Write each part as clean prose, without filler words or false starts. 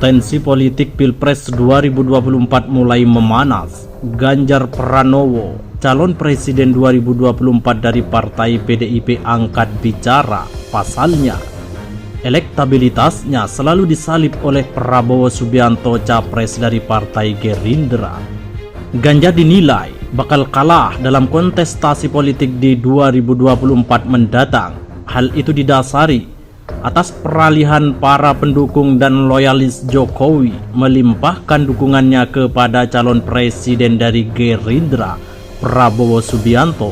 Tensi politik Pilpres 2024 mulai memanas. Ganjar Pranowo, calon presiden 2024 dari Partai PDIP angkat bicara. Pasalnya, elektabilitasnya selalu disalib oleh Prabowo Subianto, capres dari Partai Gerindra. Ganjar dinilai bakal kalah dalam kontestasi politik di 2024 mendatang. Hal itu didasari atas peralihan para pendukung dan loyalis Jokowi melimpahkan dukungannya kepada calon presiden dari Gerindra, Prabowo Subianto.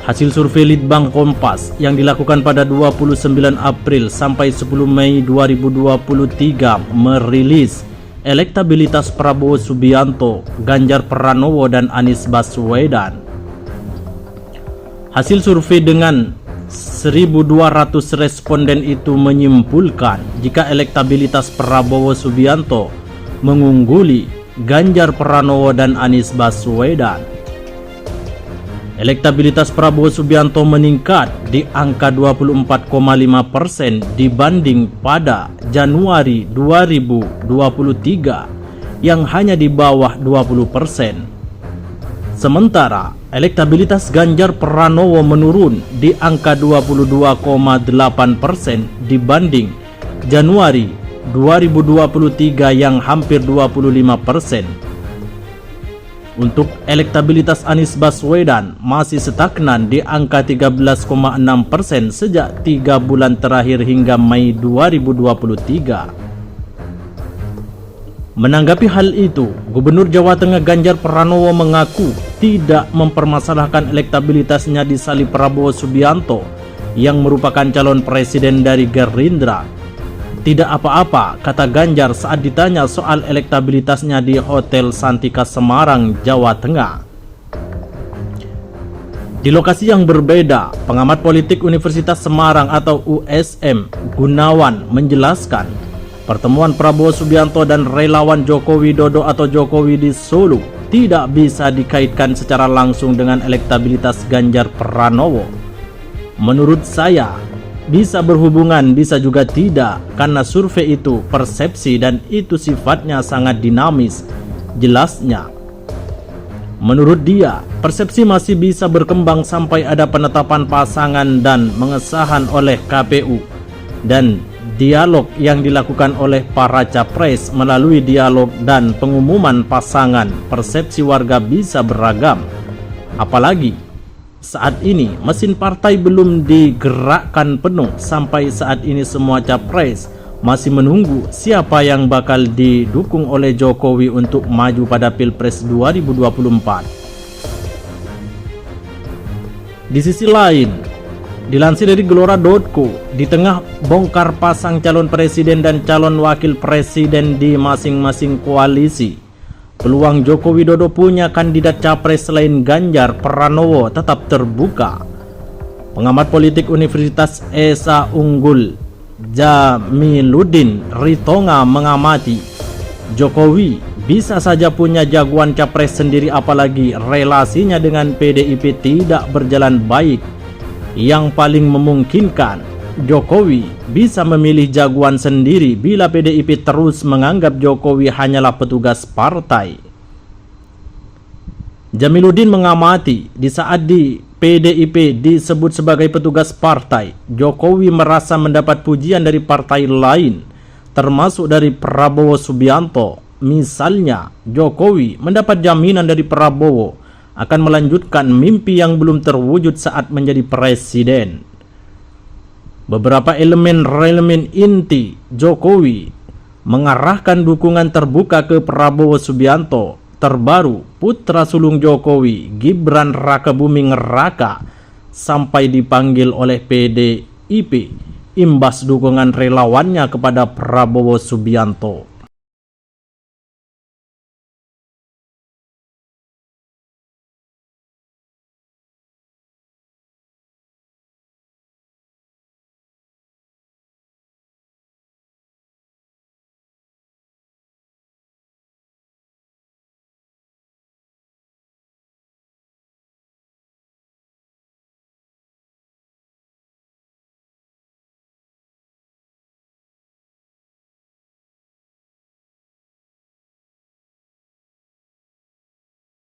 Hasil survei Litbang Kompas yang dilakukan pada 29 April sampai 10 Mei 2023 merilis elektabilitas Prabowo Subianto, Ganjar Pranowo, dan Anies Baswedan. Hasil survei dengan 1.200 responden itu menyimpulkan jika elektabilitas Prabowo Subianto mengungguli Ganjar Pranowo dan Anies Baswedan. Elektabilitas Prabowo Subianto meningkat di angka 24,5% dibanding pada Januari 2023 yang hanya di bawah 20%. Sementara elektabilitas Ganjar Pranowo menurun di angka 22,8% dibanding Januari 2023 yang hampir 25%. Untuk elektabilitas Anies Baswedan masih stagnan di angka 13,6% sejak 3 bulan terakhir hingga Mei 2023. Menanggapi hal itu, Gubernur Jawa Tengah Ganjar Pranowo mengaku tidak mempermasalahkan elektabilitasnya disalib Prabowo Subianto yang merupakan calon presiden dari Gerindra. Tidak apa-apa, kata Ganjar saat ditanya soal elektabilitasnya di Hotel Santika Semarang, Jawa Tengah. Di lokasi yang berbeda, pengamat politik Universitas Semarang atau USM, Gunawan, menjelaskan pertemuan Prabowo Subianto dan relawan Joko Widodo atau Jokowi di Solo tidak bisa dikaitkan secara langsung dengan elektabilitas Ganjar Pranowo. Menurut saya, bisa berhubungan, bisa juga tidak, karena survei itu persepsi dan itu sifatnya sangat dinamis, jelasnya. Menurut dia, persepsi masih bisa berkembang sampai ada penetapan pasangan dan mengesahan oleh KPU, dan dialog yang dilakukan oleh para capres melalui dialog dan pengumuman pasangan. Persepsi warga bisa beragam. Apalagi saat ini mesin partai belum digerakkan penuh. Sampai saat ini semua capres masih menunggu siapa yang bakal didukung oleh Jokowi untuk maju pada Pilpres 2024. Di sisi lain, dilansir dari Gelora.co, di tengah bongkar pasang calon presiden dan calon wakil presiden di masing-masing koalisi, peluang Joko Widodo punya kandidat capres selain Ganjar Pranowo tetap terbuka. Pengamat politik Universitas Esa Unggul, Jamiluddin Ritonga, mengamati Jokowi bisa saja punya jagoan capres sendiri, apalagi relasinya dengan PDIP tidak berjalan baik. Yang paling memungkinkan, Jokowi bisa memilih jagoan sendiri bila PDIP terus menganggap Jokowi hanyalah petugas partai. Jamiluddin mengamati, di saat di PDIP disebut sebagai petugas partai, Jokowi merasa mendapat pujian dari partai lain, termasuk dari Prabowo Subianto. Misalnya, Jokowi mendapat jaminan dari Prabowo akan melanjutkan mimpi yang belum terwujud saat menjadi presiden. Beberapa elemen inti Jokowi mengarahkan dukungan terbuka ke Prabowo Subianto. Terbaru, putra sulung Jokowi, Gibran Rakabuming Raka, sampai dipanggil oleh PDIP imbas dukungan relawannya kepada Prabowo Subianto.